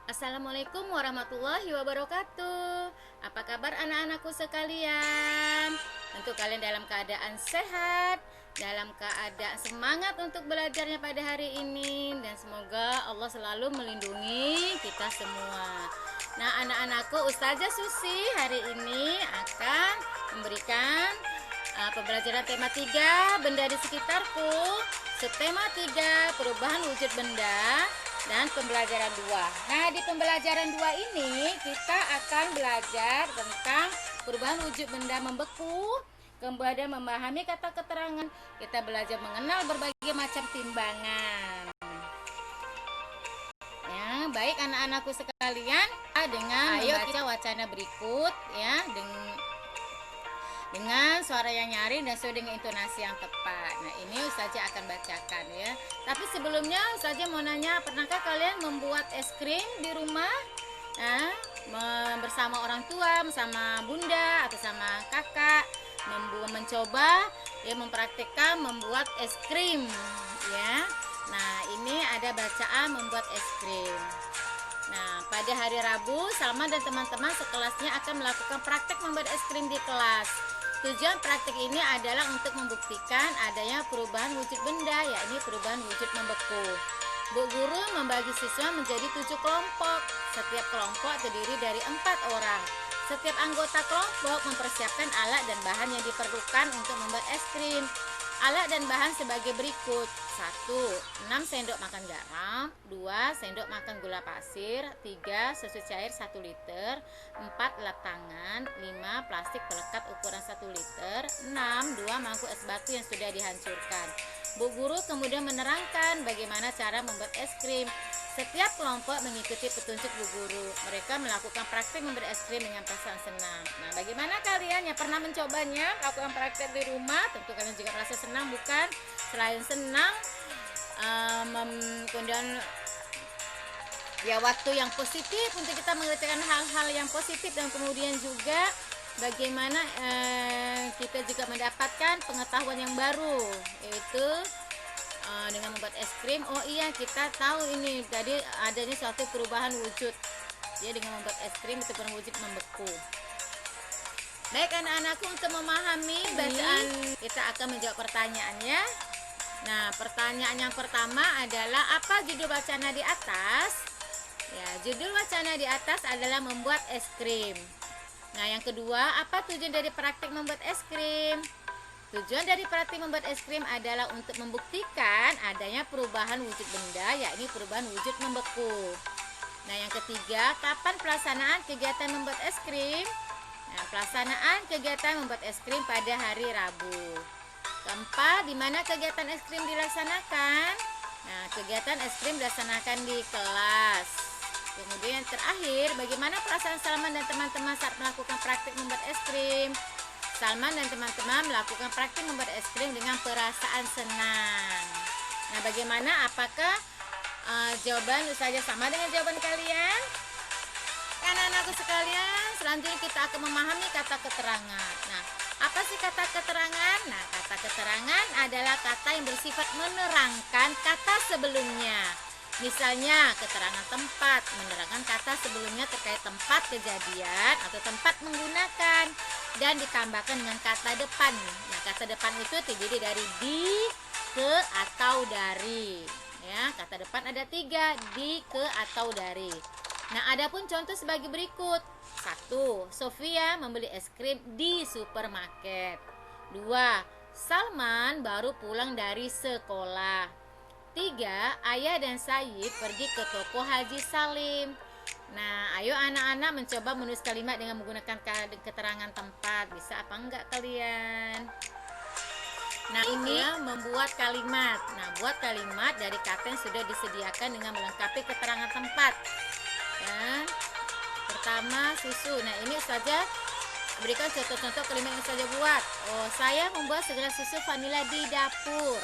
Assalamualaikum warahmatullahi wabarakatuh. Apa kabar anak-anakku sekalian? Tentu kalian dalam keadaan sehat, dalam keadaan semangat untuk belajarnya pada hari ini, dan semoga Allah selalu melindungi kita semua. Nah, anak-anakku, Ustazah Susi hari ini akan memberikan pembelajaran tema 3 benda di sekitarku, subtema 3 perubahan wujud benda, dan pembelajaran 2. Nah, di pembelajaran 2 ini kita akan belajar tentang perubahan wujud benda membeku, kemudian memahami kata keterangan. Kita belajar mengenal berbagai macam timbangan. Ya, baik anak-anakku sekalian, dengan membaca wacana berikut ya, dengan suara yang nyaring dan sesuai dengan intonasi yang tepat. Nah, ini Ustazah akan bacakan ya. Tapi sebelumnya Ustazah mau nanya, pernahkah kalian membuat es krim di rumah? Nah, bersama orang tua, bersama bunda atau sama kakak, mencoba ya, mempraktikkan membuat es krim ya. Nah, ini ada bacaan membuat es krim. Nah, pada hari Rabu, Salma dan teman-teman sekelasnya akan melakukan praktek membuat es krim di kelas. Tujuan praktik ini adalah untuk membuktikan adanya perubahan wujud benda, yakni perubahan wujud membeku. Bu Guru membagi siswa menjadi 7 kelompok. Setiap kelompok terdiri dari 4 orang. Setiap anggota kelompok mempersiapkan alat dan bahan yang diperlukan untuk membuat es krim. Alat dan bahan sebagai berikut. 1. 6 sendok makan garam. 2. Sendok makan gula pasir. 3. Susu cair 1 liter. 4. Lap tangan. 5. Plastik pelekat ukuran 1 liter. 6. 2 mangkuk es batu yang sudah dihancurkan. Bu Guru kemudian menerangkan bagaimana cara membuat es krim. Setiap kelompok mengikuti petunjuk Bu Guru. Mereka melakukan praktik membuat es krim dengan perasaan senang. Nah, bagaimana kalian yang pernah mencobanya, melakukan praktik di rumah? Tentu kalian juga merasa senang, bukan? Selain senang, kemudian ya, waktu yang positif untuk kita mengerjakan hal-hal yang positif, dan kemudian juga bagaimana kita juga mendapatkan pengetahuan yang baru, yaitu dengan membuat es krim. Oh iya, kita tahu ini tadi adanya suatu perubahan wujud ya, dengan membuat es krim itu perubahan wujud membeku. Baik anak-anakku, untuk memahami bacaan kita akan menjawab pertanyaannya. Nah, pertanyaan yang pertama adalah apa judul wacana di atas? Ya, judul wacana di atas adalah membuat es krim. Nah, yang kedua, apa tujuan dari praktik membuat es krim? Tujuan dari praktik membuat es krim adalah untuk membuktikan adanya perubahan wujud benda, yakni perubahan wujud membeku. Nah, yang ketiga, kapan pelaksanaan kegiatan membuat es krim? Nah, pelaksanaan kegiatan membuat es krim pada hari Rabu. Keempat, di mana kegiatan es krim dilaksanakan? Nah, kegiatan es krim dilaksanakan di kelas. Kemudian yang terakhir, bagaimana perasaan Salman dan teman-teman saat melakukan praktik membuat es krim? Salman dan teman-teman melakukan praktik membuat es krim dengan perasaan senang. Nah, bagaimana? Apakah jawaban Ustazah sama dengan jawaban kalian? Anak-anakku sekalian, selanjutnya kita akan memahami kata keterangan. Nah, apa sih kata keterangan? Nah, kata keterangan adalah kata yang bersifat menerangkan kata sebelumnya. Misalnya, keterangan tempat, menerangkan kata sebelumnya terkait tempat kejadian atau tempat menggunakan, dan ditambahkan dengan kata depan. Nah, kata depan itu terdiri dari di, ke, atau dari. Ya, kata depan ada 3, di, ke, atau dari. Nah, adapun contoh sebagai berikut. 1. Sofia membeli es krim di supermarket. 2. Salman baru pulang dari sekolah. 3. Ayah dan Said pergi ke toko Haji Salim. Nah, ayo anak-anak mencoba menulis kalimat dengan menggunakan keterangan tempat. Bisa apa enggak kalian? Nah, ini membuat kalimat. Nah, buat kalimat dari kata yang sudah disediakan dengan melengkapi keterangan tempat. Ya. Pertama, susu. Nah, ini saja berikan contoh-contoh kalimat yang saja buat. Oh, saya membuat segelas susu vanila di dapur.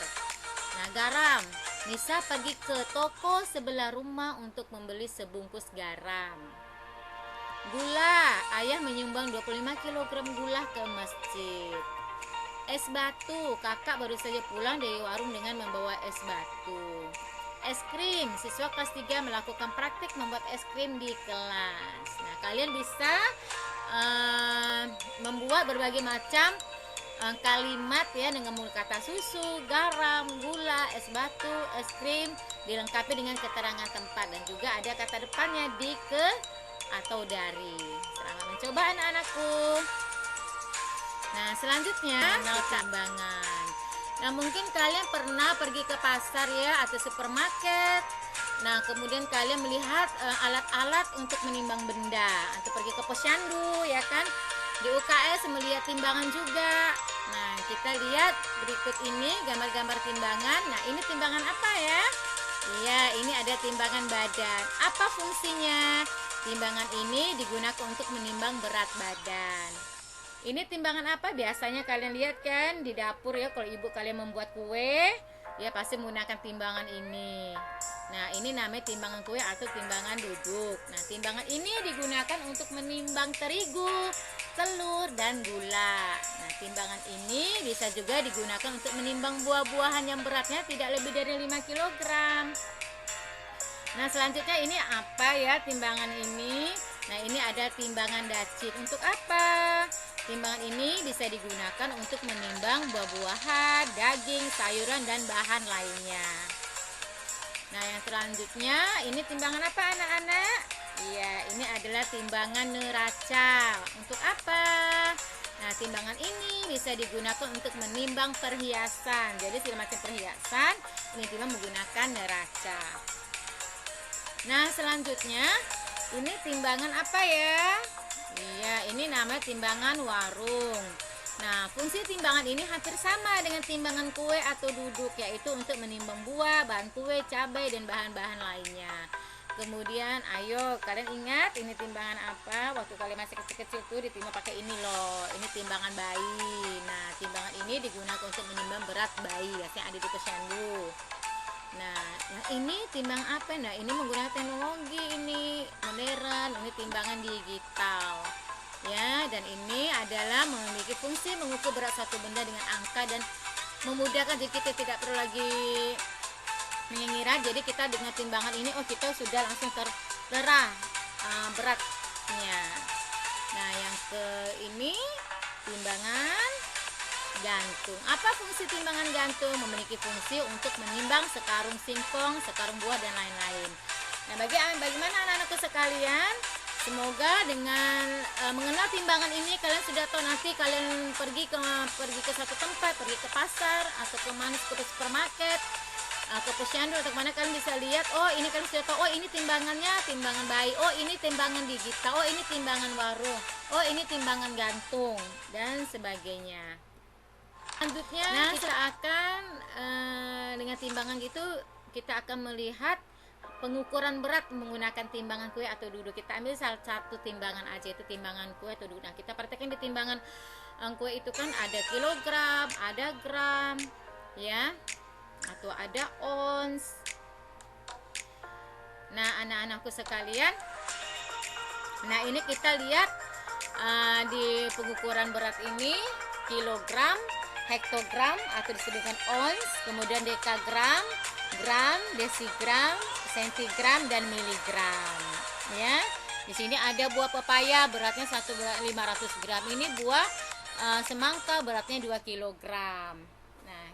Nah, garam. Nisa pergi ke toko sebelah rumah untuk membeli sebungkus garam. Gula. Ayah menyumbang 25 kg gula ke masjid. Es batu. Kakak baru saja pulang dari warung dengan membawa es batu. es krim. Siswa kelas 3 melakukan praktik membuat es krim di kelas. Nah, kalian bisa membuat berbagai macam kalimat ya dengan menggunakan kata susu, garam, gula, es batu, es krim, dilengkapi dengan keterangan tempat dan juga ada kata depannya di, ke, atau dari. Selamat mencoba anak-anakku. Nah, selanjutnya timbangan. Nah, mungkin kalian pernah pergi ke pasar ya atau supermarket. Nah, kemudian kalian melihat alat-alat untuk menimbang benda atau pergi ke posyandu ya kan. Di UKS melihat timbangan juga. Nah, kita lihat berikut ini gambar-gambar timbangan. Nah, ini timbangan apa ya? Iya, ini ada timbangan badan. Apa fungsinya? Timbangan ini digunakan untuk menimbang berat badan. Ini timbangan apa? Biasanya kalian lihat kan di dapur ya, kalau ibu kalian membuat kue, ya pasti menggunakan timbangan ini. Nah, ini namanya timbangan kue atau timbangan duduk. Nah, timbangan ini digunakan untuk menimbang terigu, telur, dan gula. Nah, timbangan ini bisa juga digunakan untuk menimbang buah-buahan yang beratnya tidak lebih dari 5 kg. Nah, selanjutnya ini apa ya timbangan ini? Nah, ini ada timbangan dacit. Untuk apa? Timbangan ini bisa digunakan untuk menimbang buah-buahan, daging, sayuran, dan bahan lainnya. Nah, yang selanjutnya ini timbangan apa anak-anak? Iya, ini adalah timbangan neraca. Untuk apa? Nah, timbangan ini bisa digunakan untuk menimbang perhiasan. Jadi segala macam perhiasan ini timbang menggunakan neraca. Nah, selanjutnya ini timbangan apa ya? Iya, ini namanya timbangan warung. Nah, fungsi timbangan ini hampir sama dengan timbangan kue atau duduk, yaitu untuk menimbang buah, bahan kue, cabai, dan bahan-bahan lainnya. Kemudian, ayo kalian ingat ini timbangan apa? Waktu kalian masih kecil-kecil tuh ditimbang pakai ini loh. Ini timbangan bayi. Nah, timbangan ini digunakan untuk menimbang berat bayi, biasanya ada di posyandu. Nah, yang ini timbang apa? Nah, ini menggunakan teknologi ini modern, ini timbangan digital. Ya, dan ini adalah memiliki fungsi mengukur berat satu benda dengan angka dan memudahkan, jadi kita tidak perlu lagi mengira. Jadi kita dengan timbangan ini kita sudah langsung tertera beratnya. Nah, yang ke ini timbangan gantung. Apa fungsi timbangan gantung? Memiliki fungsi untuk menimbang sekarung singkong, sekarung buah, dan lain-lain. Nah, bagaimana anak-anakku sekalian? Semoga dengan mengenal timbangan ini kalian sudah tahu nanti kalian pergi ke satu tempat, pergi ke pasar atau ke supermarket, ke posyandu atau kemana, kalian bisa lihat, oh ini kalian sudah tahu, oh ini timbangannya timbangan bayi, oh ini timbangan digital, oh ini timbangan warung, oh ini timbangan gantung, dan sebagainya. Selanjutnya kita akan dengan timbangan gitu kita akan melihat pengukuran berat menggunakan timbangan kue atau duduk. Kita ambil salah satu timbangan aja, itu timbangan kue atau duduk. Nah, kita praktekkan di timbangan kue itu kan ada kilogram, ada gram, ya, atau ada ons. Nah, anak-anakku sekalian, nah ini kita lihat di pengukuran berat ini kilogram, hektogram atau disebut dengan ons, kemudian dekagram, gram, desigram, sentigram, dan miligram. Ya, di sini ada buah pepaya beratnya 500 gram. Ini buah semangka beratnya 2 kilogram. Nah,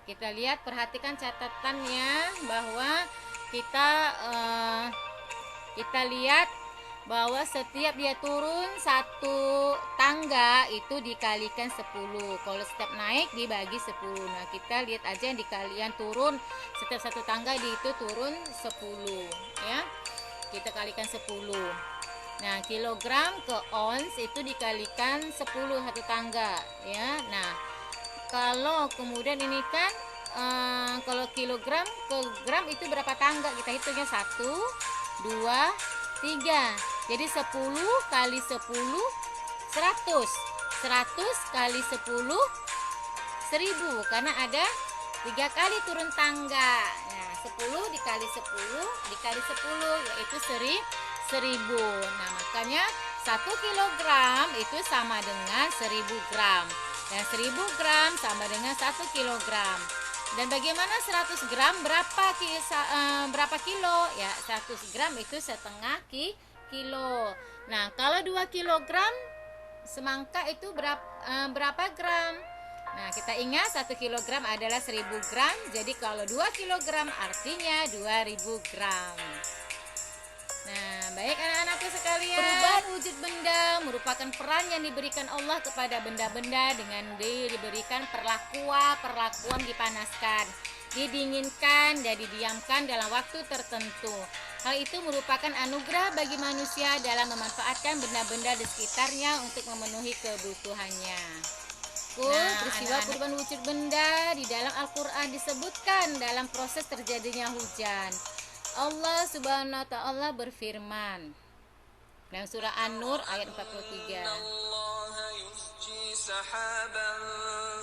kita lihat, perhatikan catatannya bahwa kita lihat bahwa setiap dia turun satu tangga itu dikalikan 10. Kalau setiap naik dibagi 10. Nah, kita lihat aja yang dikalian turun setiap satu tangga itu turun 10 ya. Kita kalikan 10. Nah, kilogram ke ons itu dikalikan 10 satu tangga ya. Nah, kalau kemudian ini kan kalau kilogram ke gram itu berapa tangga? Kita hitungnya 1, 2, 3. Jadi 10 kali 10 100. 100 kali 10 1000 karena ada 3 kali turun tangga. Nah, 10 dikali 10 dikali 10 yaitu 1000. Nah, makanya 1 kilogram itu sama dengan 1000 gram. Dan 1000 gram sama dengan 1 kilogram. Dan bagaimana 100 gram berapa kilo? Ya, 100 gram itu setengah kilo. Nah, kalau 2 kilogram semangka itu berapa gram? Nah, kita ingat 1 kilogram adalah 1000 gram. Jadi kalau 2 kilogram artinya 2000 gram. Nah, baik anak-anakku sekalian, perubahan wujud benda merupakan peran yang diberikan Allah kepada benda-benda dengan diberikan perlakuan dipanaskan, didinginkan, dan didiamkan dalam waktu tertentu. Hal itu merupakan anugerah bagi manusia dalam memanfaatkan benda-benda di sekitarnya untuk memenuhi kebutuhannya. Peristiwa perubahan wujud benda di dalam Al-Quran disebutkan dalam proses terjadinya hujan. Allah Subhanahu wa taala berfirman dalam surah An-Nur ayat 43. Allah yusji sahaban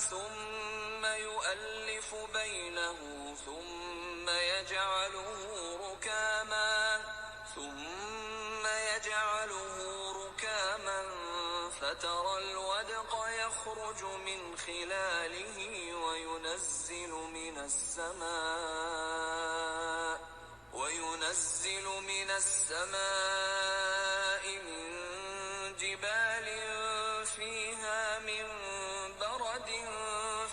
thumma yu'allifu bainahu thumma yaj'aluhu rukaman fatara al-wadqa yakhruju min khilalihi wa yunazzilu من السماء من جبال فيها من برد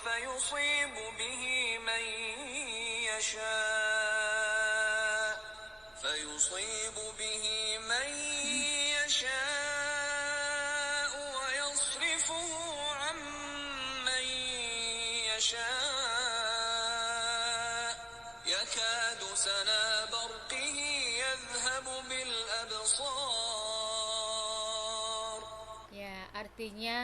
فيصيب به من يشاء ويصرفه عن من يشاء يكاد سنا برقه يذهب بالأبصار. Ya, artinya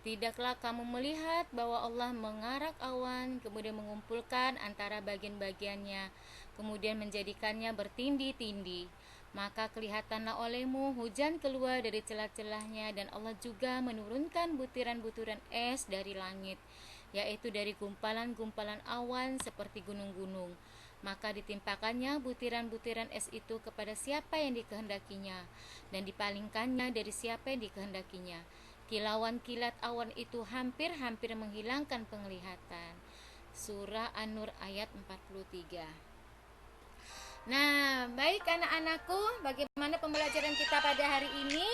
tidaklah kamu melihat bahwa Allah mengarak awan, kemudian mengumpulkan antara bagian-bagiannya, kemudian menjadikannya bertindi-tindi. Maka kelihatanlah olehmu hujan keluar dari celah-celahnya, dan Allah juga menurunkan butiran-butiran es dari langit, yaitu dari gumpalan-gumpalan awan seperti gunung-gunung. Maka ditimpakannya butiran-butiran es itu kepada siapa yang dikehendakinya, dan dipalingkannya dari siapa yang dikehendakinya. Kilauan kilat awan itu hampir-hampir menghilangkan penglihatan. Surah An-Nur ayat 43. Nah, baik anak-anakku, bagaimana pembelajaran kita pada hari ini?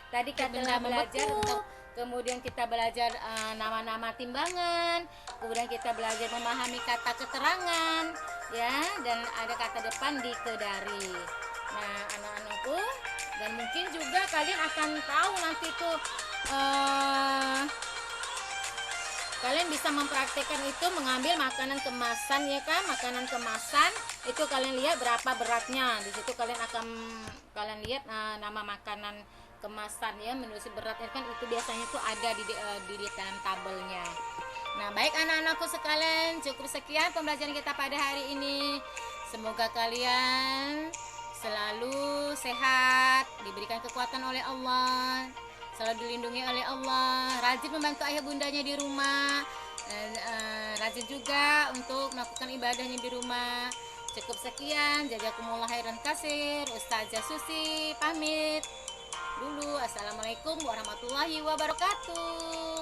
Tadi kita telah belajar untuk, kemudian kita belajar nama-nama timbangan, kemudian kita belajar memahami kata keterangan, ya, dan ada kata depan dikedari. Nah, anak-anakku, dan mungkin juga kalian akan tahu nanti tuh kalian bisa mempraktekkan itu mengambil makanan kemasan, ya kan? Makanan kemasan itu kalian lihat berapa beratnya. Di situ kalian lihat nama makanan kemasan, ya, menulis beratnya kan itu biasanya tuh ada di dalam tabelnya. Nah, baik anak-anakku sekalian, cukup sekian pembelajaran kita pada hari ini. Semoga kalian selalu sehat, diberikan kekuatan oleh Allah, selalu dilindungi oleh Allah, rajin membantu ayah bundanya di rumah, dan rajin juga untuk melakukan ibadahnya di rumah. Cukup sekian, jazakumullah khairan katsir. Ustazah Susi pamit dulu. Assalamualaikum warahmatullahi wabarakatuh.